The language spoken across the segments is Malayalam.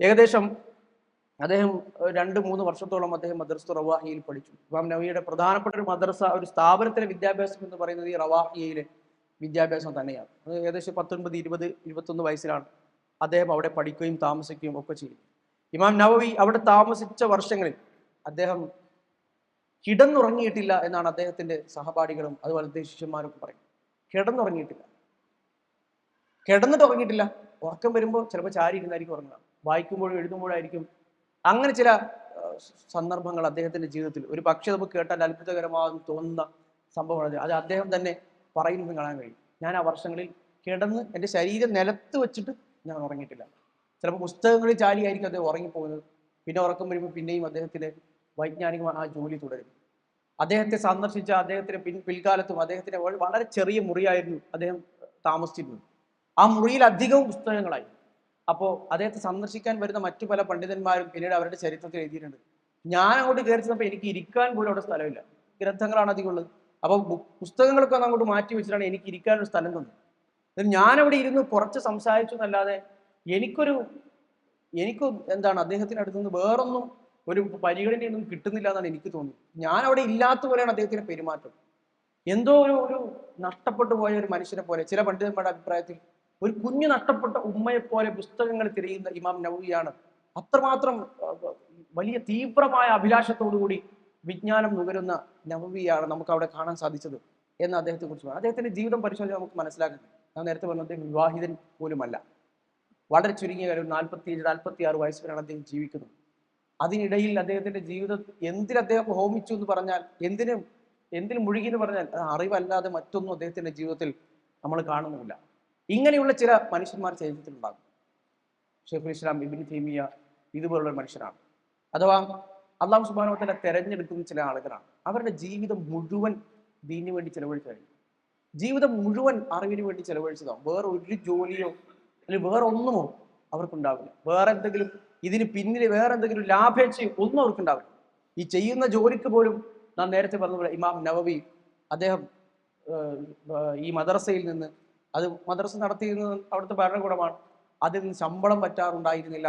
ഏകദേശം അദ്ദേഹം 2-3 വർഷത്തോളം അദ്ദേഹം മദ്രസ റവാഹിയിൽ പഠിച്ചു. ഇമാം നവവിയുടെ പ്രധാനപ്പെട്ട ഒരു മദ്രസ, ഒരു സ്ഥാപനത്തിലെ വിദ്യാഭ്യാസം എന്ന് പറയുന്നത് ഈ റവാഹിയയിലെ വിദ്യാഭ്യാസം തന്നെയാണ്. അത് ഏകദേശം 19, 20, 21 വയസ്സിലാണ് അദ്ദേഹം അവിടെ പഠിക്കുകയും താമസിക്കുകയും ഒക്കെ ചെയ്തു. ഇമാം നവവി അവിടെ താമസിച്ച വർഷങ്ങളിൽ അദ്ദേഹം കിടന്നുറങ്ങിയിട്ടില്ല എന്നാണ് അദ്ദേഹത്തിന്റെ സഹപാഠികളും അതുപോലെ ശിഷ്യന്മാരൊക്കെ പറയും. കിടന്നുറങ്ങിയിട്ടില്ല. കിടന്നിട്ട് ഉറക്കം വരുമ്പോൾ ചിലപ്പോൾ ചാരി ഇരുന്നായിരിക്കും ഉറങ്ങുക, വായിക്കുമ്പോഴും എഴുതുമ്പോഴായിരിക്കും. അങ്ങനെ ചില സന്ദർഭങ്ങൾ അദ്ദേഹത്തിന്റെ ജീവിതത്തിൽ ഒരു പക്ഷേ നമുക്ക് കേട്ടാൽ അത്ഭുതകരമാണെന്ന് തോന്നുന്ന സംഭവമാണ്. അത് അദ്ദേഹം തന്നെ പറയുന്നത് കാണാൻ കഴിയും. ഞാൻ ആ വർഷങ്ങളിൽ കിടന്ന് എൻ്റെ ശരീരം നിലത്ത് വെച്ചിട്ട് ഞാൻ ഉറങ്ങിയിട്ടില്ല. ചിലപ്പോൾ പുസ്തകങ്ങളിൽ ചാലിയായിരിക്കും അദ്ദേഹം ഉറങ്ങിപ്പോകുന്നത്. പിന്നെ ഉറക്കം വരുമ്പോൾ പിന്നെയും അദ്ദേഹത്തിന്റെ വൈജ്ഞാനികമായ ആ ജോലി തുടരും. അദ്ദേഹത്തെ സന്ദർശിച്ച അദ്ദേഹത്തിന്റെ പിൽക്കാലത്തും അദ്ദേഹത്തിന്റെ വളരെ ചെറിയ മുറിയായിരുന്നു അദ്ദേഹം താമസിച്ചിരുന്നത്. ആ മുറിയിൽ അധികവും പുസ്തകങ്ങളായി. അപ്പോൾ അദ്ദേഹത്തെ സന്ദർശിക്കാൻ വരുന്ന മറ്റു പല പണ്ഡിതന്മാരും പിന്നീട് അവരുടെ ചരിത്രത്തിൽ എഴുതിയിട്ടുണ്ട്, ഞാൻ അങ്ങോട്ട് കയറി ചെന്നപ്പോൾ എനിക്ക് ഇരിക്കാൻ പോലും അവിടെ സ്ഥലമില്ല, ഗ്രന്ഥങ്ങളാണ് അധികം ഉള്ളത്. അപ്പോൾ പുസ്തകങ്ങളൊക്കെ ഒന്ന് അങ്ങോട്ട് മാറ്റി വെച്ചിട്ടാണ് എനിക്ക് ഇരിക്കാനൊരു സ്ഥലം തന്നത്. ഞാനവിടെ ഇരുന്ന് കുറച്ച് സംസാരിച്ചു എന്നല്ലാതെ എനിക്ക് എന്താണ് അദ്ദേഹത്തിന് അടുത്ത് നിന്ന് വേറൊന്നും ഒരു പരിഗണനയൊന്നും കിട്ടുന്നില്ല എന്നാണ് എനിക്ക് തോന്നുന്നത്. ഞാൻ അവിടെ ഇല്ലാത്ത പോലെയാണ് അദ്ദേഹത്തിന്റെ പെരുമാറ്റം. എന്തോ ഒരു നഷ്ടപ്പെട്ടു പോയ ഒരു മനുഷ്യനെ പോലെ, ചില പണ്ഡിതന്മാരുടെ അഭിപ്രായത്തിൽ ഒരു കുഞ്ഞു നഷ്ടപ്പെട്ട ഉമ്മയെ പോലെ പുസ്തകങ്ങൾ തിരയുന്ന ഇമാം നവവിയാണ്. അത്രമാത്രം വലിയ തീവ്രമായ അഭിലാഷത്തോടുകൂടി വിജ്ഞാനം നുകരുന്ന നവവിയാണ് നമുക്ക് അവിടെ കാണാൻ സാധിച്ചത് എന്ന് അദ്ദേഹത്തെ കുറിച്ച് പറയാം. അദ്ദേഹത്തിന്റെ ജീവിതം പരിശോധിച്ച് നമുക്ക് മനസ്സിലാക്കുന്നത്, ഞാൻ നേരത്തെ പറഞ്ഞ അദ്ദേഹം വിവാഹിതൻ പോലുമല്ല. വളരെ ചുരുങ്ങിയ കാര്യം 47-46 വയസ്സ് വരെയാണ് അദ്ദേഹം ജീവിക്കുന്നത്. അതിനിടയിൽ അദ്ദേഹത്തിന്റെ ജീവിതം എന്തിൽ അദ്ദേഹം ഹോമിച്ചു എന്ന് പറഞ്ഞാൽ, എന്തിൽ മുഴുകി എന്ന് പറഞ്ഞാൽ അറിവല്ലാതെ മറ്റൊന്നും അദ്ദേഹത്തിന്റെ ജീവിതത്തിൽ നമ്മൾ കാണുന്നില്ല. ഇങ്ങനെയുള്ള ചില മനുഷ്യന്മാർ ചരിത്രത്തിലുണ്ടാകും. ഷെയ്ഖുൽ ഇസ്ലാം ഇബ്നു തൈമിയ ഇതുപോലുള്ള മനുഷ്യരാണ്. അഥവാ അല്ലാഹു സുബ്ഹാനഹു വ തആല തെരഞ്ഞെടുക്കുന്ന ചില ആളുകളാണ്. അവരുടെ ജീവിതം മുഴുവൻ ദീനിനു വേണ്ടി ചെലവഴിച്ചു കഴിഞ്ഞു. ജീവിതം മുഴുവൻ അറിവിന് വേണ്ടി ചെലവഴിച്ചതാവും. വേറെ ഒരു ജോലിയോ അല്ലെങ്കിൽ വേറെ ഒന്നുമോ അവർക്കുണ്ടാവില്ല. വേറെ എന്തെങ്കിലും ഇതിന് പിന്നിൽ വേറെ എന്തെങ്കിലും ലാഭേച്ഛയോ ഒന്നും അവർക്കുണ്ടാവില്ല. ഈ ചെയ്യുന്ന ജോലിക്ക് പോലും നാം നേരത്തെ പറഞ്ഞ ഇമാം നവവി അദ്ദേഹം ഈ മദ്രസയിൽ നിന്ന്, അത് മദ്രസ നടത്തിയിരുന്നത് അവിടുത്തെ ഭരണകൂടമാണ്, അതിൽ നിന്ന് ശമ്പളം പറ്റാറുണ്ടായിരുന്നില്ല.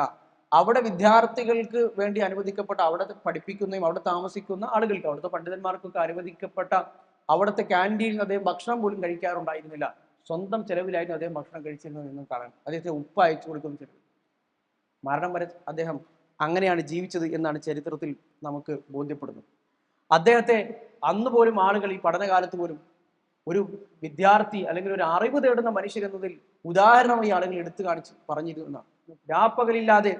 അവിടെ വിദ്യാർത്ഥികൾക്ക് വേണ്ടി അനുവദിക്കപ്പെട്ട, അവിടെ പഠിപ്പിക്കുന്നതും അവിടെ താമസിക്കുന്ന ആളുകൾക്ക്, അവിടുത്തെ പണ്ഡിതന്മാർക്കൊക്കെ അനുവദിക്കപ്പെട്ട അവിടുത്തെ ക്യാൻറ്റീനിൽ അദ്ദേഹം ഭക്ഷണം പോലും കഴിക്കാറുണ്ടായിരുന്നില്ല. സ്വന്തം ചെലവിലായിരുന്നു അദ്ദേഹം ഭക്ഷണം കഴിച്ചിരുന്നത് എന്ന് കാണാൻ. അദ്ദേഹത്തെ ഉപ്പ് അയച്ചു കൊടുക്കുന്ന ചെലവ്. മരണം വരെ അദ്ദേഹം അങ്ങനെയാണ് ജീവിച്ചത് എന്നാണ് ചരിത്രത്തിൽ നമുക്ക് ബോധ്യപ്പെടുന്നത്. അദ്ദേഹത്തെ അന്ന് പോലും ആളുകൾ ഈ പഠനകാലത്ത് പോലും ഒരു വിദ്യാർത്ഥി അല്ലെങ്കിൽ ഒരു അറിവ് തേടുന്ന മനുഷ്യരെന്നതിൽ ഉദാഹരണമായി ആളുകൾ എടുത്തു കാണിച്ച് പറഞ്ഞിരുന്നതാണ്. രാപ്പകലില്ലാതെ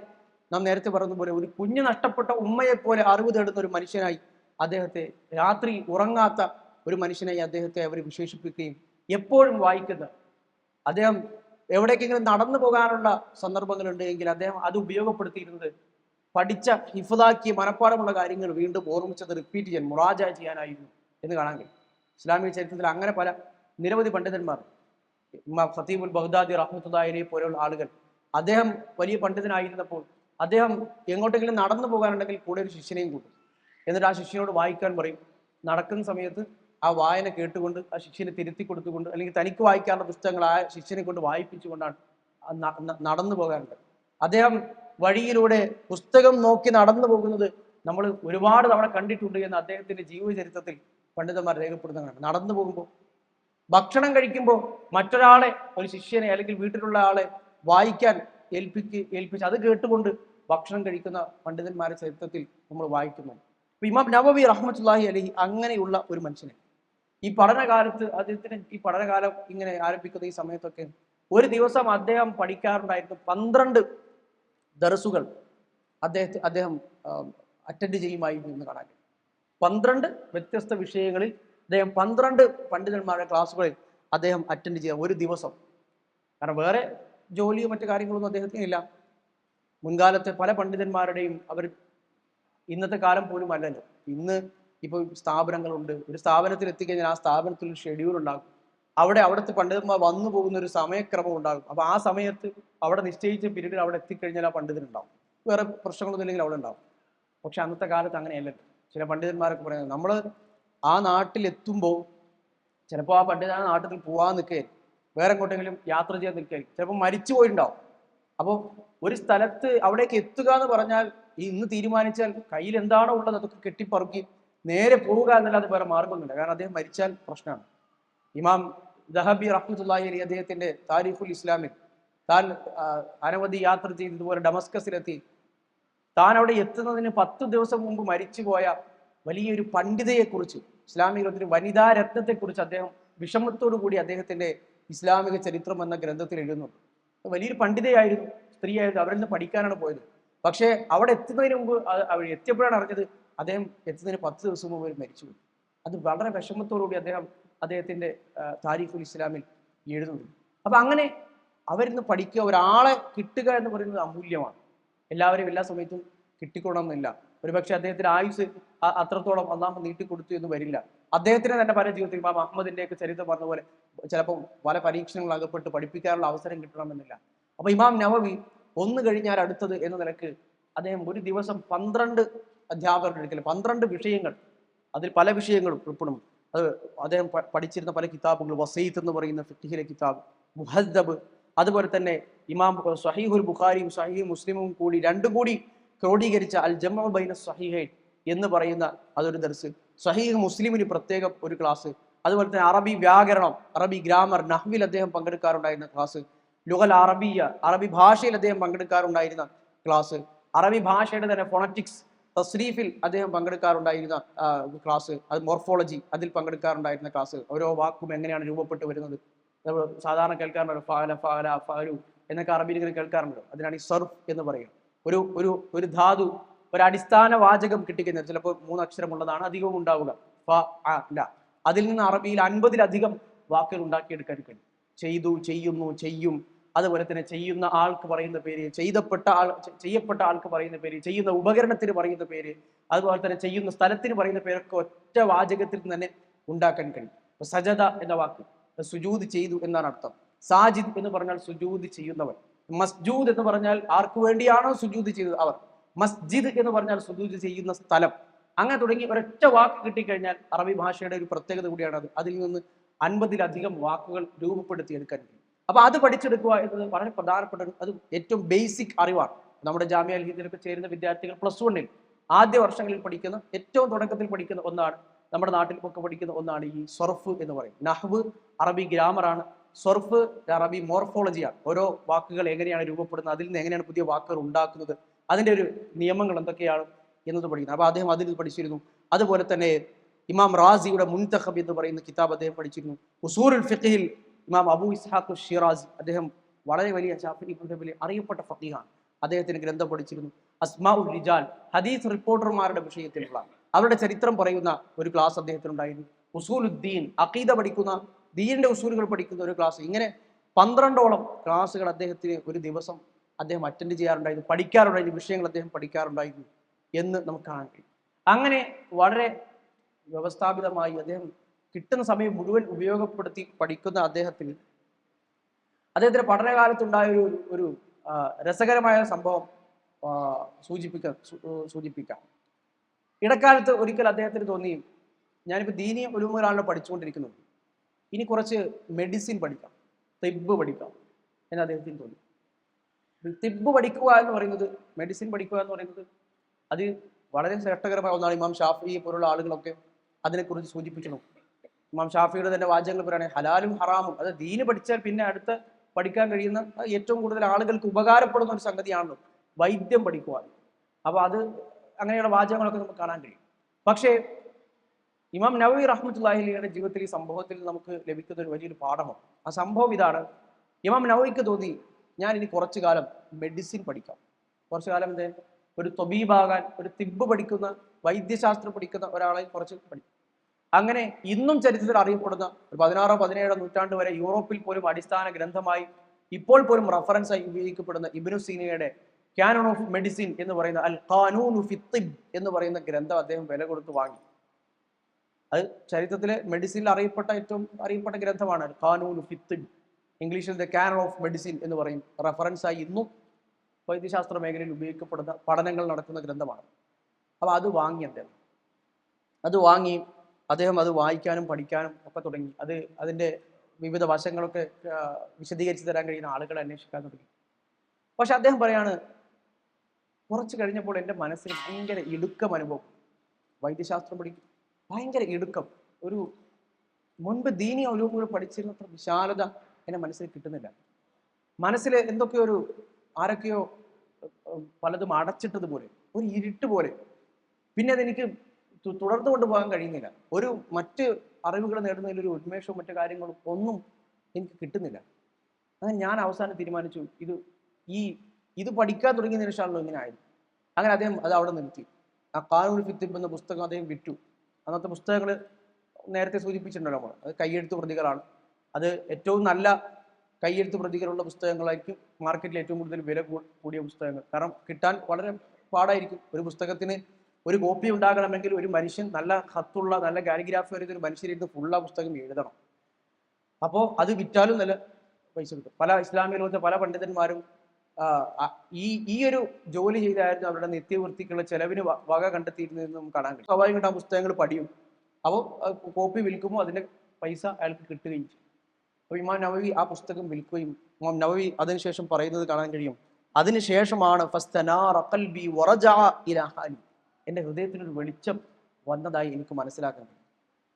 നാം നേരത്തെ പറഞ്ഞതുപോലെ ഒരു കുഞ്ഞ് നഷ്ടപ്പെട്ട ഉമ്മയെ പോലെ അറിവ് തേടുന്ന ഒരു മനുഷ്യനായി അദ്ദേഹത്തെ, രാത്രി ഉറങ്ങാത്ത ഒരു മനുഷ്യനായി അദ്ദേഹത്തെ അവർ വിശേഷിപ്പിക്കുകയും എപ്പോഴും വായിക്കുന്ന, അദ്ദേഹം എവിടേക്കെങ്കിലും നടന്നു പോകാനുള്ള സന്ദർഭങ്ങളുണ്ട് എങ്കിൽ അദ്ദേഹം അത് ഉപയോഗപ്പെടുത്തിയിരുന്നത് പഠിച്ച ഹിഫ്ളാക്കിയ മനപ്പാടമുള്ള കാര്യങ്ങൾ വീണ്ടും ഓർമ്മിച്ചത് റിപ്പീറ്റ് ചെയ്യാൻ, മുറാജ ചെയ്യാനായിരുന്നു എന്ന് കാണാൻ കഴിയും. ഇസ്ലാമിക ചരിത്രത്തിൽ അങ്ങനെ പല നിരവധി പണ്ഡിതന്മാർ, ഖതീബുൽ ബഗ്ദാദി റഹ്മത്തുള്ളാഹി അലൈഹി പോലെയുള്ള ആളുകൾ, അദ്ദേഹം വലിയ പണ്ഡിതനായിരുന്നപ്പോൾ അദ്ദേഹം എങ്ങോട്ടെങ്കിലും നടന്നു പോകാനുണ്ടെങ്കിൽ കൂടെ ഒരു ശിഷ്യനെയും കൂട്ടും. എന്നിട്ട് ആ ശിഷ്യനോട് വായിക്കാൻ പറയും. നടക്കുന്ന സമയത്ത് ആ വായന കേട്ടുകൊണ്ട് ആ ശിഷ്യനെ തിരുത്തി കൊടുത്തുകൊണ്ട്, അല്ലെങ്കിൽ തനിക്ക് വായിക്കാനുള്ള പുസ്തകങ്ങൾ ആ ശിഷ്യനെ കൊണ്ട് വായിപ്പിച്ചുകൊണ്ടാണ് നടന്നു പോകാറുണ്ട്. അദ്ദേഹം വഴിയിലൂടെ പുസ്തകം നോക്കി നടന്നു പോകുന്നത് നമ്മൾ ഒരുപാട് തവണ കണ്ടിട്ടുണ്ട് എന്ന് അദ്ദേഹത്തിന്റെ ജീവചരിത്രത്തിൽ പണ്ഡിതന്മാർ രേഖപ്പെടുത്തുന്നതാണ്. നടന്നു പോകുമ്പോൾ, ഭക്ഷണം കഴിക്കുമ്പോൾ മറ്റൊരാളെ, ഒരു ശിഷ്യനെ അല്ലെങ്കിൽ വീട്ടിലുള്ള ആളെ വായിക്കാൻ ഏൽപ്പിച്ച് അത് കേട്ടുകൊണ്ട് ഭക്ഷണം കഴിക്കുന്ന പണ്ഡിതന്മാരുടെ ചരിത്രത്തിൽ നമ്മൾ വായിക്കുന്നു. അപ്പൊ ഇമാം നവവി റഹ്മത്തുള്ളാഹി അലൈഹി അങ്ങനെയുള്ള ഒരു മനുഷ്യനെ ഈ പഠനകാലത്ത്, അദ്ദേഹത്തിന് ഈ പഠനകാലം ഇങ്ങനെ ആരംഭിക്കുന്ന ഈ സമയത്തൊക്കെ ഒരു ദിവസം അദ്ദേഹം പഠിക്കാറുണ്ടായിരുന്നു 12 ദർസുകൾ അദ്ദേഹം അറ്റൻഡ് ചെയ്യുമായിരുന്നു എന്ന് കാണാൻ. 12 വ്യത്യസ്ത വിഷയങ്ങളിൽ അദ്ദേഹം 12 പണ്ഡിതന്മാരുടെ ക്ലാസ്സുകളിൽ അദ്ദേഹം അറ്റൻഡ് ചെയ്യാം ഒരു ദിവസം. കാരണം വേറെ ജോലിയോ മറ്റു കാര്യങ്ങളൊന്നും അദ്ദേഹത്തിന് ഇല്ല. മുൻകാലത്തെ പല പണ്ഡിതന്മാരുടെയും, അവർ ഇന്നത്തെ കാലം പോലും അല്ലല്ലോ. ഇന്ന് ഇപ്പോൾ സ്ഥാപനങ്ങളുണ്ട്. ഒരു സ്ഥാപനത്തിൽ എത്തിക്കഴിഞ്ഞാൽ ആ സ്ഥാപനത്തിൽ ഒരു ഷെഡ്യൂൾ ഉണ്ടാകും. അവിടുത്തെ പണ്ഡിതന്മാർ വന്നു പോകുന്ന ഒരു സമയക്രമം ഉണ്ടാകും. അപ്പൊ ആ സമയത്ത് അവിടെ നിശ്ചയിച്ച പീരീഡിൽ അവിടെ എത്തിക്കഴിഞ്ഞാൽ ആ പണ്ഡിതൻ ഉണ്ടാവും. വേറെ പ്രശ്നങ്ങളൊന്നും ഇല്ലെങ്കിൽ അവിടെ ഉണ്ടാവും. പക്ഷെ അന്നത്തെ കാലത്ത് അങ്ങനെയല്ലല്ലോ. ചില പണ്ഡിതന്മാരൊക്കെ പറയുന്നത്, നമ്മൾ ആ നാട്ടിലെത്തുമ്പോൾ ചിലപ്പോൾ ആ പണ്ഡിതൻ ആ നാട്ടിൽ പോകാൻ നിൽക്കുകയായിരിക്കും, വേറെ എങ്ങോട്ടെങ്കിലും യാത്ര ചെയ്യാൻ നിൽക്കുകയായിരിക്കും, ചിലപ്പോൾ മരിച്ചു പോയിട്ടുണ്ടാവും. അപ്പോൾ ഒരു സ്ഥലത്ത് അവിടേക്ക് എത്തുക എന്ന് പറഞ്ഞാൽ ഇന്ന് തീരുമാനിച്ചാൽ കയ്യിൽ എന്താണോ ഉള്ളത് അതൊക്കെ കെട്ടിപ്പറുക്കി നേരെ പോവുക എന്നല്ലാതെ വേറെ മാർഗമൊന്നുമില്ല. കാരണം അദ്ദേഹം മരിച്ചാൽ പ്രശ്നമാണ്. ഇമാം ദഹബി റഹ്മത്തുള്ളാഹി അലൈഹി അദ്ദേഹത്തിന്റെ താരിഖുൽ ഇസ്ലാമിൽ താൻ അനവധി യാത്ര ചെയ്ത് ഇതുപോലെ ഡമസ്കസിലെത്തി താൻ അവിടെ എത്തുന്നതിന് 10 ദിവസം മുമ്പ് മരിച്ചുപോയ വലിയൊരു പണ്ഡിതയെക്കുറിച്ച്, ഇസ്ലാമിക ഒരു വനിതാ രത്നത്തെക്കുറിച്ച് അദ്ദേഹം വിഷമത്തോടു കൂടി അദ്ദേഹത്തിന്റെ ഇസ്ലാമിക ചരിത്രം എന്ന ഗ്രന്ഥത്തിൽ എഴുതുന്നുണ്ട്. വലിയൊരു പണ്ഡിതയായിരുന്നു, സ്ത്രീയായിരുന്നു, അവരിൽ നിന്ന് പഠിക്കാനാണ് പോയത്. പക്ഷേ അവിടെ എത്തുന്നതിന് മുമ്പ് അവർ എത്തിയപ്പോഴാണ് അറിഞ്ഞത് അദ്ദേഹം എത്തുന്നതിന് 10 ദിവസം മുമ്പ് അവർ മരിച്ചുപോയി. അത് വളരെ വിഷമത്തോടുകൂടി അദ്ദേഹം അദ്ദേഹത്തിന്റെ താരിഖുൽ ഇസ്ലാമിൽ എഴുതുന്നു. അപ്പൊ അങ്ങനെ അവരിൽ നിന്ന് പഠിക്കുക, ഒരാളെ കിട്ടുക എന്ന് പറയുന്നത് അമൂല്യമാണ്. എല്ലാവരെയും എല്ലാ സമയത്തും കിട്ടിക്കൊള്ളണമെന്നില്ല. ഒരുപക്ഷെ അദ്ദേഹത്തിന്റെ ആയുസ് അത്രത്തോളം അള്ളാഹു നീട്ടിക്കൊടുത്തു എന്ന് വരില്ല. അദ്ദേഹത്തിന് തന്നെ പല ജീവിതത്തിൽ ഇമാം അഹമ്മദിന്റെയൊക്കെ ചരിത്രം പറഞ്ഞ പോലെ ചിലപ്പോൾ പല പരീക്ഷണങ്ങൾ അകപ്പെട്ട് പഠിപ്പിക്കാനുള്ള അവസരം കിട്ടണമെന്നില്ല. അപ്പൊ ഇമാം നവവി ഒന്ന് കഴിഞ്ഞാൽ അടുത്തത് എന്ന നിലക്ക് അദ്ദേഹം ഒരു ദിവസം 12 അധ്യാപകരുടെ അടുക്കൽ 12 വിഷയങ്ങൾ, അതിൽ പല വിഷയങ്ങളും ഉൾപ്പെടും. അത് അദ്ദേഹം പഠിച്ചിരുന്ന പല കിതാബുകൾ, വസീത്ത് എന്ന് പറയുന്ന ഫിഖ്ഹിലെ കിതാബ്, മുഹദ്ദബ്, അതുപോലെ തന്നെ ഇമാം സ്വഹീഹുൽ ബുഖാരിയും സ്വഹീഹ് മുസ്ലിമും കൂടി രണ്ടും കൂടി ക്രോഡീകരിച്ച അൽ ജംഉ ബൈന സ്വഹീഹൈൻ എന്ന് പറയുന്ന അതൊരു ദർസ്, സ്വഹീഹ് മുസ്ലിമിന് പ്രത്യേകം ഒരു ക്ലാസ്, അതുപോലെ തന്നെ അറബി വ്യാകരണം, അറബി ഗ്രാമർ, നഹ്വിൽ അദ്ദേഹം പങ്കെടുക്കാറുണ്ടായിരുന്ന ക്ലാസ്, ലുഗൽ അറബിയ, അറബി ഭാഷയിൽ അദ്ദേഹം പങ്കെടുക്കാറുണ്ടായിരുന്ന ക്ലാസ്, അറബി ഭാഷയുടെ തന്നെ ഫോണറ്റിക്സ് തസ്രീഫിൽ അദ്ദേഹം പങ്കെടുക്കാറുണ്ടായിരുന്ന ക്ലാസ്, അത് മോർഫോളജി അതിൽ പങ്കെടുക്കാറുണ്ടായിരുന്ന ക്ലാസ്, ഓരോ വാക്കും എങ്ങനെയാണ് രൂപപ്പെട്ട് വരുന്നത് നമ്മൾ സാധാരണ കേൾക്കാറുണ്ടല്ലോ, ഫാല ഫാല ഫാലു എന്നൊക്കെ അറബിയിൽ ഇങ്ങനെ കേൾക്കാറുണ്ടല്ലോ. അതിനാണ് ഈ സർഫ് എന്ന് പറയുന്നത്. ഒരു ഒരു ഒരു ധാതു, ഒരു അടിസ്ഥാന വാചകം കിട്ടിക്കുന്നത് ചിലപ്പോൾ 3 അക്ഷരമുള്ളതാണ് അധികവും ഉണ്ടാവുക, ഫ അ ല. അതിൽ നിന്ന് അറബിയിൽ 50-ലധികം വാക്കുകൾ ഉണ്ടാക്കിയെടുക്കാൻ കഴിയും. ചെയ്തു, ചെയ്യുന്നു, ചെയ്യും, അതുപോലെ തന്നെ ചെയ്യുന്ന ആൾക്ക് പറയുന്ന പേര്, ചെയ്യപ്പെട്ട ആൾക്ക് പറയുന്ന പേര്, ചെയ്യുന്ന ഉപകരണത്തിന് പറയുന്ന പേര്, അതുപോലെ തന്നെ ചെയ്യുന്ന സ്ഥലത്തിന് പറയുന്ന പേരൊക്കെ ഒറ്റ വാചകത്തിൽ തന്നെ ഉണ്ടാക്കാൻ കഴിയും. സജദ എന്ന വാക്ക് സുജൂദ് ചെയ്തു എന്നാണ് അർത്ഥം. സാജിദ് എന്ന് പറഞ്ഞാൽ സുജൂദ് ചെയ്യുന്നവൻ. മസ്ജൂദ് എന്ന് പറഞ്ഞാൽ ആർക്ക് വേണ്ടിയാണോ സുജൂദ് ചെയ്തത് അവർ. മസ്ജിദ് എന്ന് പറഞ്ഞാൽ സുജൂദ് ചെയ്യുന്ന സ്ഥലം. അങ്ങനെ തുടങ്ങി ഒരൊറ്റ വാക്ക് കിട്ടിക്കഴിഞ്ഞാൽ അറബി ഭാഷയുടെ ഒരു പ്രത്യേകത കൂടിയാണ് അത്. അതിൽ നിന്ന് 50-ലധികം വാക്കുകൾ രൂപപ്പെടുത്തിയെടുക്കാൻ കഴിയും. അപ്പൊ അത് പഠിച്ചെടുക്കുക എന്നത് വളരെ പ്രധാനപ്പെട്ട, അത് ഏറ്റവും ബേസിക് അറിവാണ്. നമ്മുടെ ജാമിഅ അൽ ഹിന്ദിലൊക്കെ ചേരുന്ന വിദ്യാർത്ഥികൾ +1 ആദ്യ വർഷങ്ങളിൽ പഠിക്കുന്ന, ഏറ്റവും തുടക്കത്തിൽ പഠിക്കുന്ന ഒന്നാണ്, നമ്മുടെ നാട്ടിൽ ഒക്കെ പഠിക്കുന്ന ഒന്നാണ് ഈ സർഫ് എന്ന് പറയും. നഹ്വ് അറബി ഗ്രാമറാണ്, സർഫ് അറബി മോർഫോളജിയാണ്. ഓരോ വാക്കുകൾ എങ്ങനെയാണ് രൂപപ്പെടുന്നത്, അതിൽ നിന്ന് എങ്ങനെയാണ് പുതിയ വാക്കുകൾ ഉണ്ടാക്കുന്നത്, അതിന്റെ ഒരു നിയമങ്ങൾ എന്തൊക്കെയാണ് എന്നത് പഠിക്കുന്നത്. അപ്പൊ അദ്ദേഹം അതിൽ പഠിച്ചിരുന്നു. അതുപോലെ തന്നെ ഇമാം റാസിയുടെ മുൻതഖബ് എന്ന് പറയുന്ന കിതാബ് അദ്ദേഹം പഠിച്ചിരുന്നു. ഉസൂലുൽ ഫിഖ്ഹിൽ ഇമാം അബൂ ഇസ്ഹാഖ് ഷിറാസി, അദ്ദേഹം വളരെ വലിയ ശാഫിഈ മദ്ഹബിലെ അറിയപ്പെട്ട ഫഖീഹാണ്. അദ്ദേഹത്തിന് ഗ്രന്ഥം പഠിച്ചിരുന്നു. അസ്മാഉൽ റിജാൽ, ഹദീസ് റിപ്പോർട്ടർമാരുടെ വിഷയത്തിലുള്ള അവരുടെ ചരിത്രം പറയുന്ന ഒരു ക്ലാസ് അദ്ദേഹത്തിനുണ്ടായിരുന്നു. ഉസൂലുദ്ദീൻ, അഖീദ പഠിക്കുന്ന, ദീനിന്റെ ഉസൂലുകൾ പഠിക്കുന്ന ഒരു ക്ലാസ്. ഇങ്ങനെ 12ഓളം ക്ലാസ്സുകൾ അദ്ദേഹത്തിന് ഒരു ദിവസം അദ്ദേഹം അറ്റൻഡ് ചെയ്യാറുണ്ടായിരുന്നു, പഠിക്കാറുണ്ടായിരുന്നു, വിഷയങ്ങൾ അദ്ദേഹം പഠിക്കാറുണ്ടായിരുന്നു എന്ന് നമുക്ക് കാണാൻ കഴിയും. അങ്ങനെ വളരെ വ്യവസ്ഥാപിതമായി അദ്ദേഹം കിട്ടുന്ന സമയം മുഴുവൻ ഉപയോഗപ്പെടുത്തി പഠിക്കുന്ന അദ്ദേഹത്തിന്റെ പഠനകാലത്തുണ്ടായ ഒരു രസകരമായ സംഭവം സൂചിപ്പിക്കാം. ഇടക്കാലത്ത് ഒരിക്കൽ അദ്ദേഹത്തിന് തോന്നി, ഞാനിപ്പോൾ ദീനി ഉലൂമുകളാണല്ലോ പഠിച്ചുകൊണ്ടിരിക്കുന്നത്, ഇനി കുറച്ച് മെഡിസിൻ പഠിക്കാം, തിബ്ബ് പഠിക്കാം എന്ന് അദ്ദേഹത്തിന് തോന്നി. തിബ്ബ് പഠിക്കുക എന്ന് പറയുന്നത്, മെഡിസിൻ പഠിക്കുക എന്ന് പറയുന്നത് അത് വളരെ ശ്രേഷ്ഠകരമായ ഒന്നാണ്. ഇമാം ഷാഫിഈ പോലുള്ള ആളുകളൊക്കെ അതിനെക്കുറിച്ച് സൂചിപ്പിക്കുന്നു. ഇമാം ഷാഫിയുടെ തന്നെ വാചകങ്ങൾ പറയുകയാണെങ്കിൽ ഹലാലും ഹറാമും, അത് ദീന് പഠിച്ചാൽ പിന്നെ അടുത്ത പഠിക്കാൻ കഴിയുന്ന ഏറ്റവും കൂടുതൽ ആളുകൾക്ക് ഉപകാരപ്പെടുന്ന ഒരു സംഗതിയാണല്ലോ വൈദ്യം പഠിക്കുക. അപ്പൊ അത് അങ്ങനെയുള്ള വാചകങ്ങളൊക്കെ നമുക്ക് കാണാൻ കഴിയും. പക്ഷേ ഇമാം നവവി റഹ്മത്തുള്ളാഹി അലൈഹിയുടെ ജീവിതത്തിൽ ഈ സംഭവത്തിൽ നമുക്ക് ലഭിക്കുന്ന ഒരു വലിയൊരു പാഠമാണ്. ആ സംഭവം ഇതാണ്. ഇമാം നവവിക്ക് തോന്നി, ഞാൻ ഇനി കുറച്ചു കാലം മെഡിസിൻ പഠിക്കാം, കുറച്ചു കാലം ഒരു തൊബീബാകാൻ, ഒരു തിബ്ബ് പഠിക്കുന്ന, വൈദ്യശാസ്ത്രം പഠിക്കുന്ന ഒരാളെ കുറച്ച് പഠിക്കും. അങ്ങനെ ഇന്നും ചരിത്രത്തിൽ അറിയപ്പെടുന്ന ഒരു 16-17 നൂറ്റാണ്ട് വരെ യൂറോപ്പിൽ പോലും അടിസ്ഥാന ഗ്രന്ഥമായി ഇപ്പോൾ പോലും റഫറൻസായി ഉപയോഗിക്കപ്പെടുന്ന ഇബ്നു സീനയുടെ കാനോൺ ഓഫ് മെഡിസിൻ എന്ന് പറയുന്ന അൽ ഖാനൂൻ ഫി തിബ് എന്ന് പറയുന്ന ഗ്രന്ഥം അദ്ദേഹം വില കൊടുത്ത് വാങ്ങി. അത് ചരിത്രത്തിലെ മെഡിസിനിൽ ഏറ്റവും അറിയപ്പെട്ട ഗ്രന്ഥമാണ് അൽ ഖാനൂൻ ഫി തിബ്. ഇംഗ്ലീഷിൽ ദ കാനോൺ ഓഫ് മെഡിസിൻ എന്ന് പറയും. റഫറൻസായി ഇന്നും വൈദ്യശാസ്ത്ര മേഖലയിൽ ഉപയോഗിക്കപ്പെടുന്ന പഠനങ്ങൾ നടത്തുന്ന ഗ്രന്ഥമാണ്. അപ്പൊ അത് വാങ്ങി അദ്ദേഹം അത് വായിക്കാനും പഠിക്കാനും ഒക്കെ തുടങ്ങി. അതിന്റെ വിവിധ വശങ്ങളൊക്കെ വിശദീകരിച്ചു തരാൻ കഴിയുന്ന ആളുകളെ അന്വേഷിക്കാൻ തുടങ്ങി. പക്ഷെ അദ്ദേഹം പറയാണ്, കുറച്ച് കഴിഞ്ഞപ്പോൾ എൻ്റെ മനസ്സിന് ഭയങ്കര ഇടുക്കം അനുഭവം. വൈദ്യശാസ്ത്രം പഠിക്കും, ഭയങ്കര ഇടുക്കം. ഒരു മുൻപ് ദീനി ഉലൂമുകൾ പഠിച്ചിരുന്നത്ര വിശാലത എൻ്റെ മനസ്സിൽ കിട്ടുന്നില്ല. മനസ്സിൽ എന്തൊക്കെയോ ആരൊക്കെയോ പലതും അടച്ചിട്ടതുപോലെ, ഒരു ഇരുട്ട് പോലെ. പിന്നെ അതെനിക്ക് തുടർന്നു കൊണ്ടുപോകാൻ കഴിയുന്നില്ല. മറ്റ് അറിവുകൾ നേടുന്നതിൽ ഒരു ഉന്മേഷവും മറ്റു കാര്യങ്ങളും ഒന്നും എനിക്ക് കിട്ടുന്നില്ല. അങ്ങനെ ഞാൻ അവസാനം തീരുമാനിച്ചു, ഇത് പഠിക്കാൻ തുടങ്ങിയതിനു ശേഷമാണല്ലോ ഇങ്ങനെ ആയത്. അങ്ങനെ അദ്ദേഹം അത് അവിടെ നിർത്തി. ആ ഖാനൂനുൽ ഫിത്തിബ് എന്ന പുസ്തകം അദ്ദേഹം വിറ്റു. അന്നത്തെ പുസ്തകങ്ങൾ നേരത്തെ സൂചിപ്പിച്ചിട്ടുണ്ടല്ലോ നമ്മൾ, അത് കയ്യെഴുത്ത് പ്രതികളാണ്. അത് ഏറ്റവും നല്ല കയ്യെഴുത്ത് പ്രതികളുള്ള പുസ്തകങ്ങളായിരിക്കും മാർക്കറ്റിൽ ഏറ്റവും കൂടുതൽ വില കൂടിയ പുസ്തകങ്ങൾ. കാരണം കിട്ടാൻ വളരെ പാടായിരിക്കും. ഒരു പുസ്തകത്തിന് ഒരു കോപ്പി ഉണ്ടാകണമെങ്കിൽ ഒരു മനുഷ്യൻ നല്ല ഹത്തുള്ള നല്ല കാലിഗ്രാഫി വരുന്ന ഒരു മനുഷ്യരിരുന്ന് ഫുള്ള പുസ്തകം എഴുതണം. അപ്പോൾ അത് വിറ്റാലും നല്ല പൈസ കിട്ടും. പല ഇസ്ലാമിക ലോകത്തെ പല പണ്ഡിതന്മാരും ഈ ഒരു ജോലി ചെയ്തായിരുന്നു അവരുടെ നിത്യവൃത്തിക്കുള്ള ചെലവിന് വക കണ്ടെത്തിയിരുന്നതെന്ന് നമുക്ക് കാണാൻ കഴിയും. സ്വാഭാവികമായിട്ട് ആ പുസ്തകങ്ങൾ പഠിയും. അപ്പോൾ കോപ്പി വിൽക്കുമ്പോൾ അതിന്റെ പൈസ അയാൾക്ക് കിട്ടുകയും ചെയ്യും. അപ്പോൾ ഇമാം നവവി ആ പുസ്തകം വിൽക്കുകയും ഇമാം നവവി അതിനുശേഷം പറയുന്നത് കാണാൻ കഴിയും. അതിനുശേഷമാണ് എൻ്റെ ഹൃദയത്തിനൊരു വെളിച്ചം വന്നതായി എനിക്ക് മനസ്സിലാക്കാൻ കഴിയും.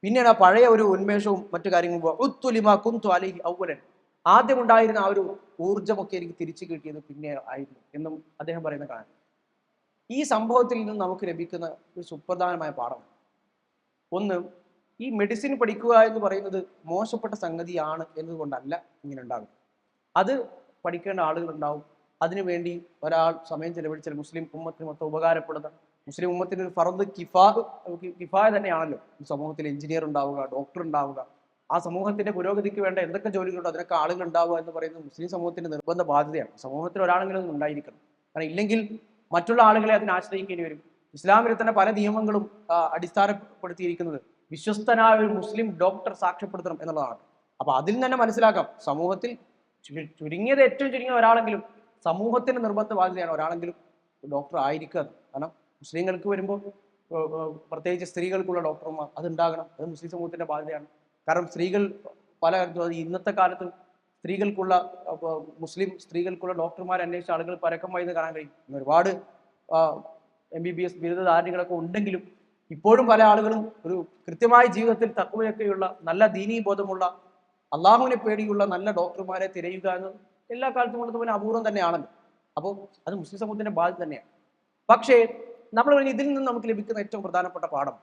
പിന്നീട് ആ പഴയ ഒരു ഉന്മേഷവും മറ്റു കാര്യങ്ങളും ആദ്യം ഉണ്ടായിരുന്ന ആ ഒരു ഊർജ്ജമൊക്കെ എനിക്ക് തിരിച്ചു കിട്ടിയത് പിന്നെ ആയിരുന്നു എന്നും അദ്ദേഹം പറയുന്ന കാണാൻ. ഈ സംഭവത്തിൽ നിന്ന് നമുക്ക് ലഭിക്കുന്ന ഒരു സുപ്രധാനമായ പാഠമാണ്. ഒന്ന്, ഈ മെഡിസിൻ പഠിക്കുക എന്ന് പറയുന്നത് മോശപ്പെട്ട സംഗതിയാണ് എന്നതുകൊണ്ടല്ല ഇങ്ങനെ ഉണ്ടാകും. അത് പഠിക്കേണ്ട ആളുകളുണ്ടാവും. അതിനുവേണ്ടി ഒരാൾ സമയം ചെലവഴിച്ചാൽ മുസ്ലിം ഉമ്മത്തിന് മൊത്തം ഉപകാരപ്പെടുന്ന, മുസ്ലിം ഉമ്മത്തിന് ഒരു ഫർദ് കിഫായ തന്നെയാണല്ലോ സമൂഹത്തിൽ എഞ്ചിനീയർ ഉണ്ടാവുക, ഡോക്ടർ ഉണ്ടാവുക. ആ സമൂഹത്തിന്റെ പുരോഗതിക്ക് വേണ്ട എന്തൊക്കെ ജോലികളുണ്ടോ അതിനൊക്കെ ആളുകൾ ഉണ്ടാവുക എന്ന് പറയുന്നത് മുസ്ലിം സമൂഹത്തിന്റെ നിർബന്ധ ബാധ്യതയാണ്. സമൂഹത്തിൽ ഒരാളെങ്കിലും ഉണ്ടായിരിക്കണം. കാരണം ഇല്ലെങ്കിൽ മറ്റുള്ള ആളുകളെ അതിനെ ആശ്രയിക്കേണ്ടി വരും. ഇസ്ലാമിൽ തന്നെ പല നിയമങ്ങളും അടിസ്ഥാനപ്പെടുത്തിയിരിക്കുന്നത് വിശ്വസ്തനായ ഒരു മുസ്ലിം ഡോക്ടർ സാക്ഷ്യപ്പെടുത്തണം എന്നുള്ളതാണ്. അപ്പൊ അതിൽ തന്നെ മനസ്സിലാക്കാം, സമൂഹത്തിൽ ചുരുങ്ങിയത് ഏറ്റവും ചുരുങ്ങിയ ഒരാളെങ്കിലും, സമൂഹത്തിന്റെ നിർബന്ധ ബാധ്യതയാണ് ഒരാളെങ്കിലും ഡോക്ടർ ആയിരിക്കുക. കാരണം മുസ്ലിങ്ങൾക്ക് വരുമ്പോൾ പ്രത്യേകിച്ച് സ്ത്രീകൾക്കുള്ള ഡോക്ടർമാർ അതുണ്ടാകണം. അത് മുസ്ലിം സമൂഹത്തിന്റെ ബാധ്യതയാണ്. കാരണം സ്ത്രീകൾ ഇന്നത്തെ കാലത്ത് മുസ്ലിം സ്ത്രീകൾക്കുള്ള ഡോക്ടർമാരെ അന്വേഷിച്ച ആളുകൾ പരക്കമായി കാണാൻ കഴിയും. ഒരുപാട് MBBS ബിരുദധാരികളൊക്കെ ഉണ്ടെങ്കിലും ഇപ്പോഴും പല ആളുകളും ഒരു കൃത്യമായ ജീവിതത്തിൽ തഖ്വയൊക്കെയുള്ള നല്ല ദീനീ ബോധമുള്ള അള്ളാഹുവിനെ പേടിയുള്ള നല്ല ഡോക്ടർമാരെ തിരയുക എന്ന് എല്ലാ കാലത്തും കൊണ്ട് തന്നെ അപൂർവം തന്നെയാണല്ലോ. അപ്പോൾ അത് മുസ്ലിം സമൂഹത്തിന്റെ ബാധ്യത തന്നെയാണ്. പക്ഷേ നമ്മൾ ഇതിൽ നിന്ന് നമുക്ക് ലഭിക്കുന്ന ഏറ്റവും പ്രധാനപ്പെട്ട പാഠം,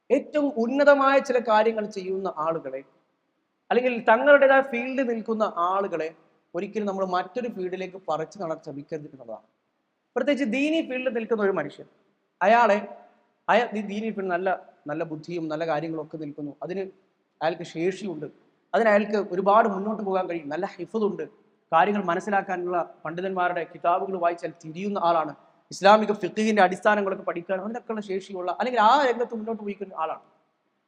ഏറ്റവും ഉന്നതമായ ചില കാര്യങ്ങൾ ചെയ്യുന്ന ആളുകളെ, അല്ലെങ്കിൽ തങ്ങളുടേതായ ഫീൽഡിൽ നിൽക്കുന്ന ആളുകളെ ഒരിക്കലും നമ്മൾ മറ്റൊരു ഫീൽഡിലേക്ക് പറിച്ചു നടക്കാൻ ശ്രമിക്കരുത് എന്നുള്ളതാണ്. പ്രത്യേകിച്ച് ദീനി ഫീൽഡിൽ നിൽക്കുന്ന ഒരു മനുഷ്യൻ, അയാൾ ദീനി ഫീൽഡ് നല്ല ബുദ്ധിയും നല്ല കാര്യങ്ങളും ഒക്കെ നിൽക്കുന്നു, അതിന് അയാൾക്ക് ശേഷിയുണ്ട്, അയാൾക്ക് ഒരുപാട് മുന്നോട്ട് പോകാൻ കഴിയും, നല്ല ഹിഫ്ദുണ്ട്, കാര്യങ്ങൾ മനസ്സിലാക്കാനുള്ള പണ്ഡിതന്മാരുടെ കിതാബുകൾ വായിച്ചാൽ തിരിയുന്ന ആളാണ്, ഇസ്ലാമിക ഫിഖ്ഹിന്റെ അടിസ്ഥാനങ്ങളൊക്കെ പഠിക്കാൻ അതിനൊക്കെയുള്ള ശേഷിയുള്ള, അല്ലെങ്കിൽ ആ രംഗത്ത് മുന്നോട്ട് പോയിക്കുന്ന ആളാണ്.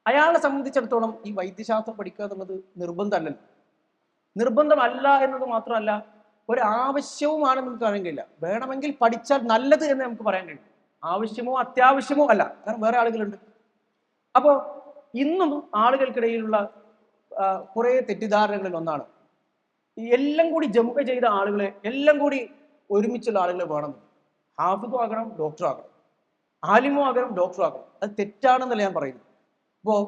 അയാളെ സംബന്ധിച്ചിടത്തോളം ഈ വൈദ്യശാസ്ത്രം പഠിക്കുക എന്നുള്ളത് നിർബന്ധമല്ല എന്നത് മാത്രമല്ല ഒരാവശ്യവുമാണെന്ന് നമുക്ക് പറയാൻ കഴിയില്ല. വേണമെങ്കിൽ പഠിച്ചാൽ നല്ലത് എന്ന് നമുക്ക് പറയാൻ കഴിയും. ആവശ്യമോ അത്യാവശ്യമോ അല്ല, കാരണം വേറെ ആളുകളുണ്ട്. അപ്പോൾ ഇന്നും ആളുകൾക്കിടയിലുള്ള കുറെ തെറ്റിദ്ധാരണകളിൽ ഒന്നാണ് എല്ലാം കൂടി ജമ്പ് ചെയ്ത ആളുകളെ, എല്ലാം കൂടി ഒരുമിച്ചുള്ള ആളുകളെ വേണം. ഹാഫിദും ആകണം, ഡോക്ടറും ആകണം, ആലിമും ആകണം, ഡോക്ടറും ആകണം. അത് തെറ്റാണെന്നല്ല ഞാൻ പറയുന്നത്. ഇപ്പോൾ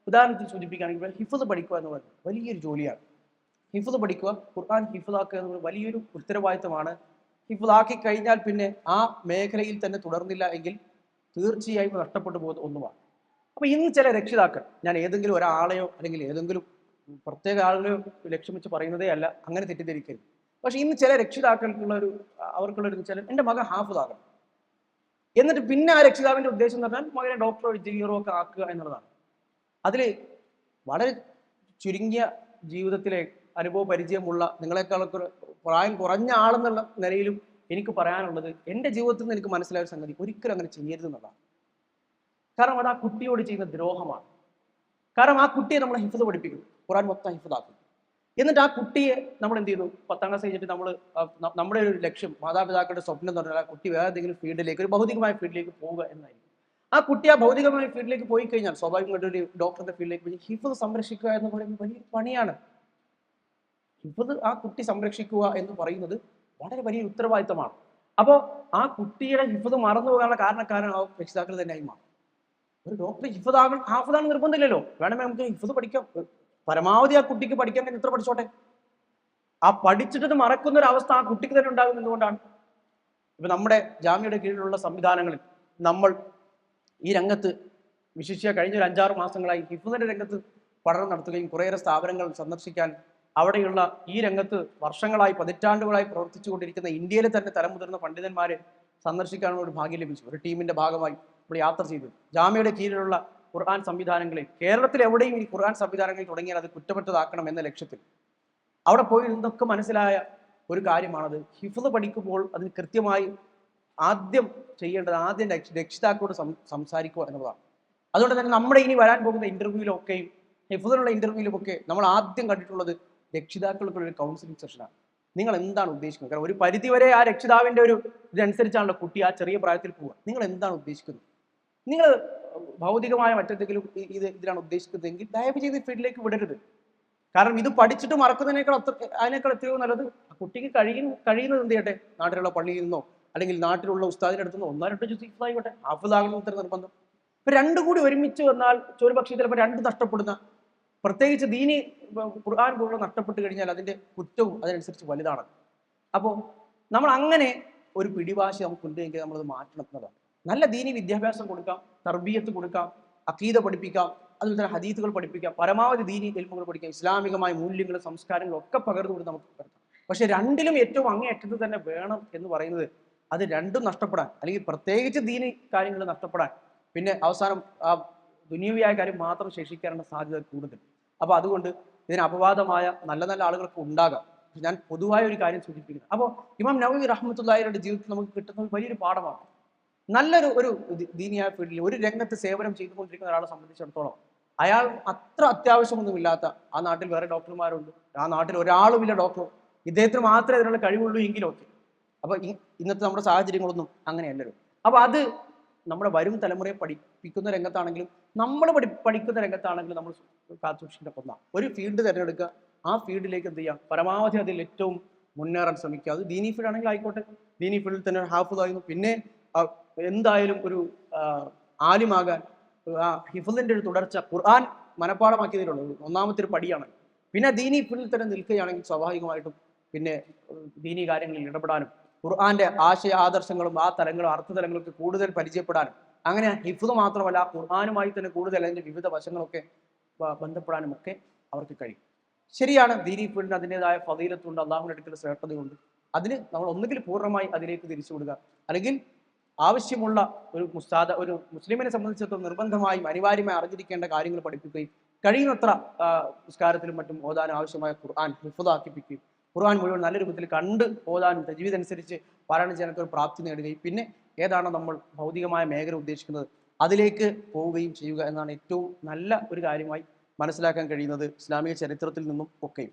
ഉദാഹരണത്തിന് സൂചിപ്പിക്കുകയാണെങ്കിൽ ഹിഫ്ദ് പഠിക്കുക എന്ന് പറയുന്നത് വലിയൊരു ജോലിയാണ്. ഹിഫ്ദ് പഠിക്കുക, ഖുർആൻ ഹിഫ്ദാക്കുക എന്ന് പറയുന്നത് വലിയൊരു ഉത്തരവാദിത്തമാണ്. ഹിഫ്ദാക്കി കഴിഞ്ഞാൽ പിന്നെ ആ മേഖലയിൽ തന്നെ തുടർന്നില്ല എങ്കിൽ തീർച്ചയായും നഷ്ടപ്പെട്ടു പോകുന്ന ഒന്നുമാണ്. അപ്പൊ ഇന്ന് ചില രക്ഷിതാക്കൾ, ഞാൻ ഏതെങ്കിലും ഒരാളെയോ അല്ലെങ്കിൽ ഏതെങ്കിലും പ്രത്യേക ആളുകളെയോ ലക്ഷ്യം വെച്ച് പറയുന്നതേ അല്ല, അങ്ങനെ തെറ്റിദ്ധരിക്കരുത്. പക്ഷെ ഇന്ന് ചില അവർക്കുള്ളൊരു ചില എൻ്റെ മകൻ ഹാഫിദാകണം, എന്നിട്ട് പിന്നെ ആ രക്ഷിതാവിന്റെ ഉദ്ദേശം എന്ന് പറഞ്ഞാൽ മകനെ ഡോക്ടറോ എഞ്ചിനീയറോ ഒക്കെ ആക്കുക എന്നുള്ളതാണ്. അതിൽ വളരെ ചുരുങ്ങിയ ജീവിതത്തിലെ അനുഭവ പരിചയമുള്ള നിങ്ങളെക്കാളൊക്കെ പ്രായം കുറഞ്ഞ ആളെന്നുള്ള നിലയിലും എനിക്ക് പറയാനുള്ളത്, എൻ്റെ ജീവിതത്തിൽ നിന്ന് എനിക്ക് മനസ്സിലായ സംഗതി, ഒരിക്കലും അങ്ങനെ ചെയ്യരുത് എന്നുള്ളതാണ്. കാരണം അത് ആ കുട്ടിയോട് ചെയ്യുന്ന ദ്രോഹമാണ്. കാരണം ആ കുട്ടിയെ നമ്മൾ ഹിഫ്ദ് പഠിപ്പിക്കും, ഖുർആൻ മൊത്തം ഹിഫ്ദാക്കും. എന്നിട്ട് ആ കുട്ടിയെ നമ്മൾ എന്ത് ചെയ്യുന്നു, 10ാം ക്ലാസ് കഴിഞ്ഞിട്ട് നമ്മുടെ ഒരു ലക്ഷ്യം, മാതാപിതാക്കളുടെ സ്വപ്നം എന്ന് പറഞ്ഞാൽ ആ കുട്ടി വേറെ ഏതെങ്കിലും ഫീൽഡിലേക്ക്, ഒരു ഭൗതികമായ ഫീൽഡിലേക്ക് പോവുക എന്നായിരിക്കും. ആ കുട്ടി ആ ഭൗതികമായ ഫീൽഡിലേക്ക് പോയി കഴിഞ്ഞാൽ സ്വാഭാവികമായിട്ട് ഒരു ഡോക്ടറുടെ ഫീൽഡിലേക്ക് പോയി ഹിഫ്ദ് സംരക്ഷിക്കുക എന്ന് പറയുന്നത് വലിയൊരു പണിയാണ്. ഹിഫ്ദ് ആ കുട്ടി സംരക്ഷിക്കുക എന്ന് പറയുന്നത് വളരെ വലിയ ഉത്തരവാദിത്തമാണ്. അപ്പോൾ ആ കുട്ടിയുടെ ഹിഫ്ദ് മറന്നു പോകാനുള്ള കാരണക്കാരൻ ആ രക്ഷിതാക്കൾ തന്നെയായി മാറും. ഒരു ഡോക്ടർ ഹാഫിദാണ് നിർബന്ധമില്ലല്ലോ. വേണമെങ്കിൽ നമുക്ക് ഹിഫ്ദ് പഠിക്കാം. പരമാവധി ആ കുട്ടിക്ക് പഠിക്കാൻ എത്ര പഠിച്ചോട്ടെ. ആ പഠിച്ചിട്ട് മറക്കുന്ന ഒരു അവസ്ഥ ആ കുട്ടിക്ക് തന്നെ ഉണ്ടാകും. എന്തുകൊണ്ടാണ്? ഇപ്പൊ നമ്മുടെ ജാമ്യയുടെ കീഴിലുള്ള സംവിധാനങ്ങളിൽ നമ്മൾ ഈ രംഗത്ത് വിശിഷ്യ കഴിഞ്ഞ ഒരു 5-6 മാസങ്ങളായി ഹിഫ്ദിന്റെ രംഗത്ത് പഠനം നടത്തുകയും കുറേയേറെ സ്ഥാപനങ്ങൾ സന്ദർശിക്കാൻ അവിടെയുള്ള ഈ രംഗത്ത് വർഷങ്ങളായി പതിറ്റാണ്ടുകളായി പ്രവർത്തിച്ചുകൊണ്ടിരിക്കുന്ന ഇന്ത്യയിലെ തന്നെ തലമുതിർന്ന പണ്ഡിതന്മാരെ സന്ദർശിക്കാനുള്ള ഒരു ഭാഗ്യം ലഭിച്ചു. ഒരു ടീമിന്റെ ഭാഗമായി നമ്മൾ യാത്ര ചെയ്തു. ജാമ്യയുടെ കീഴിലുള്ള ഖുർആൻ സംവിധാനങ്ങളിൽ കേരളത്തിൽ എവിടെയും ഈ ഖുർആൻ സംവിധാനങ്ങൾ തുടങ്ങിയാൽ അത് കുറ്റപ്പെട്ടതാക്കണം എന്ന ലക്ഷ്യത്തിൽ അവിടെ പോയി നിന്നൊക്കെ മനസ്സിലായ ഒരു കാര്യമാണത്. ഹിഫ്ദ് പഠിക്കുമ്പോൾ അതിന് കൃത്യമായി ആദ്യം ചെയ്യേണ്ടത് ആദ്യം രക്ഷിതാക്കളോട് സംസാരിക്കുക എന്നുള്ളതാണ്. അതുകൊണ്ട് തന്നെ നമ്മുടെ ഇനി വരാൻ പോകുന്ന ഇന്റർവ്യൂവിലൊക്കെയും ഹിഫ്ദിനുള്ള ഇന്റർവ്യൂവിലുമൊക്കെ നമ്മൾ ആദ്യം കണ്ടിട്ടുള്ളത് രക്ഷിതാക്കൾക്കുള്ള ഒരു കൗൺസിലിംഗ് സെഷനാണ്. നിങ്ങൾ എന്താണ് ഉദ്ദേശിക്കുന്നത്? കാരണം ഒരു പരിധിവരെ ആ രക്ഷിതാവിന്റെ ഒരു ഇതനുസരിച്ചാണല്ലോ കുട്ടി ആ ചെറിയ പ്രായത്തിൽ പോവുക. നിങ്ങൾ എന്താണ് ഉദ്ദേശിക്കുന്നത്? നിങ്ങൾ ഭൗതികമായ മറ്റെന്തെങ്കിലും ഇതിലാണ് ഉദ്ദേശിക്കുന്നതെങ്കിൽ ദയവ് ചെയ്ത് ഫീൽഡിലേക്ക് വിടരുത്. കാരണം ഇത് പഠിച്ചിട്ട് അതിനേക്കാൾ എത്രയോ നല്ലത് കുട്ടിക്ക് കഴിയുന്നത് എന്ത് ചെയ്യട്ടെ, നാട്ടിലുള്ള പള്ളിയിൽ നിന്നോ അല്ലെങ്കിൽ നാട്ടിലുള്ള ഉസ്താദിന്റെ അടുത്ത് നിന്നോ 1-2 ജുസ് ഹിഫ്ദായിക്കോട്ടെ. ഹാഫിദാകണം ഇത്ര നിർബന്ധം. ഇപ്പൊ രണ്ടും കൂടി ഒരുമിച്ച് വന്നാൽ ഒരു പക്ഷേ ചിലപ്പോൾ രണ്ട് നഷ്ടപ്പെടുന്ന, പ്രത്യേകിച്ച് ദീനി ഖുർആൻ പോലുള്ള നഷ്ടപ്പെട്ട് കഴിഞ്ഞാൽ അതിന്റെ കുറ്റവും അതിനനുസരിച്ച് വലുതാണ്. അപ്പോൾ നമ്മൾ അങ്ങനെ ഒരു പിടിവാശി നമുക്കുണ്ടെങ്കിൽ നമ്മളത് മാറ്റണം എന്നതാണ്. നല്ല ദീനി വിദ്യാഭ്യാസം കൊടുക്കാം, തർബിയത്ത് കൊടുക്കാം, അഖീദ പഠിപ്പിക്കാം, അതുപോലെ തന്നെ ഹദീസുകൾ പഠിപ്പിക്കാം, പരമാവധി ദീനി ഇൽമുകൾ പഠിക്കാം, ഇസ്ലാമികമായ മൂല്യങ്ങളും സംസ്കാരങ്ങളും ഒക്കെ പകർന്നുകൊണ്ട് നമുക്ക് പറ്റും. പക്ഷെ രണ്ടിലും ഏറ്റവും അങ്ങേയറ്റത്ത് തന്നെ വേണം എന്ന് പറയുന്നത് അത് രണ്ടും നഷ്ടപ്പെടാൻ, അല്ലെങ്കിൽ പ്രത്യേകിച്ച് ദീനി കാര്യങ്ങൾ നഷ്ടപ്പെടാൻ, പിന്നെ അവസാനം ആ ദുനിയവിയായ കാര്യം മാത്രം ശേഷിക്കാനുള്ള സാധ്യത കൂടുതൽ. അപ്പോൾ അതുകൊണ്ട് ഇതിന് അപവാദമായ നല്ല നല്ല ആളുകളൊക്കെ ഉണ്ടാകാം. ഞാൻ പൊതുവായ ഒരു കാര്യം സൂചിപ്പിക്കുന്നത്. അപ്പോൾ ഇമാം നവവി റഹ്മത്തുള്ളാഹിയുടെ ജീവിതത്തിൽ നമുക്ക് കിട്ടുന്ന വലിയൊരു പാഠമാണ്. നല്ലൊരു ദീനിയായ ഫീൽഡിൽ ഒരു രംഗത്ത് സേവനം ചെയ്തുകൊണ്ടിരിക്കുന്ന ഒരാളെ സംബന്ധിച്ചിടത്തോളം അയാൾ അത്ര അത്യാവശ്യമൊന്നുമില്ലാത്ത, ആ നാട്ടിൽ വേറെ ഡോക്ടർമാരുണ്ട്, ആ നാട്ടിൽ ഒരാളുമില്ല ഡോക്ടർ, ഇദ്ദേഹത്തിന് മാത്രമേ അതിനുള്ള കഴിവുള്ളൂ എങ്കിലും ഒക്കെ. അപ്പൊ ഇന്നത്തെ നമ്മുടെ സാഹചര്യങ്ങളൊന്നും അങ്ങനെയല്ലല്ലോ. അപ്പൊ അത് നമ്മുടെ വരും തലമുറയെ പഠിപ്പിക്കുന്ന രംഗത്താണെങ്കിലും നമ്മൾ പഠിക്കുന്ന രംഗത്താണെങ്കിലും നമ്മൾ കാത്തുസൂക്ഷിക്കേണ്ട ഒന്നാണ്. ഒരു ഫീൽഡ് തിരഞ്ഞെടുക്കുക, ആ ഫീൽഡിലേക്ക് എന്ത് ചെയ്യാം, പരമാവധി അതിൽ ഏറ്റവും മുന്നേറാൻ ശ്രമിക്കുക. അത് ദീനി ഫീൽഡ് ആണെങ്കിൽ ആയിക്കോട്ടെ, ദീനി ഫീൽഡിൽ തന്നെ ഹാഫിദായിരുന്നു, പിന്നെ എന്തായാലും ഒരു ആലിമാകാൻ ഹിഫ്ദിന്റെ ഒരു തുടർച്ച, ഖുർആൻ മനപ്പാടമാക്കിയതിലുള്ളത് ഒന്നാമത്തെ ഒരു പടിയാണ്. പിന്നെ ദീനി ഫീൽഡിൽ തന്നെ നിൽക്കുകയാണെങ്കിൽ സ്വാഭാവികമായിട്ടും പിന്നെ ദീനി കാര്യങ്ങളിൽ ഇടപെടാനും ഖുർആന്റെ ആശയ ആദർശങ്ങളും ആ തലങ്ങളും അർത്ഥതലങ്ങളൊക്കെ കൂടുതൽ പരിചയപ്പെടാനും, അങ്ങനെ ഹിഫ്ദ് മാത്രമല്ല ഖുർആനുമായി തന്നെ കൂടുതൽ അതിന്റെ വിവിധ വശങ്ങളൊക്കെ ബന്ധപ്പെടാനും ഒക്കെ അവർക്ക് കഴിയും. ശരിയാണ്, ദീനി ഫീൽഡിന് അതിൻ്റെതായ ഫദീലത്തുണ്ട്, അള്ളാഹുവിന്റെ അടുക്കൽ ശ്രേഷ്ഠതയുണ്ട്. അതിന് നമ്മൾ ഒന്നുകിൽ പൂർണ്ണമായി അതിലേക്ക് തിരിച്ചു വിടുക, അല്ലെങ്കിൽ ആവശ്യമുള്ള ഒരു മുസ്ലിമിനെ സംബന്ധിച്ചിടത്തോളം നിർബന്ധമായും അനിവാര്യമായി അറിഞ്ഞിരിക്കേണ്ട കാര്യങ്ങൾ പഠിപ്പിക്കുകയും കഴിയുന്നത്ര നിസ്കാരത്തിലും മറ്റും ഓതാനും ആവശ്യമായ ഖുർആൻ ഹിഫ്ദാക്കിപ്പിക്കുകയും ഖുർആൻ മുഴുവൻ നല്ല രൂപത്തിൽ കണ്ട് ഓതാനും തജ്വീദ് അനുസരിച്ച് പാരായണം ചെയ്യാനൊക്കെ ഒരു പ്രാപ്തി നേടുകയും പിന്നെ ഏതാണോ നമ്മൾ ഭൗതികമായ മേഖല ഉദ്ദേശിക്കുന്നത് അതിലേക്ക് പോവുകയും ചെയ്യുക എന്നാണ് ഏറ്റവും നല്ല ഒരു കാര്യമായി മനസ്സിലാക്കാൻ കഴിയുന്നത് ഇസ്ലാമിക ചരിത്രത്തിൽ നിന്നും ഒക്കെയും.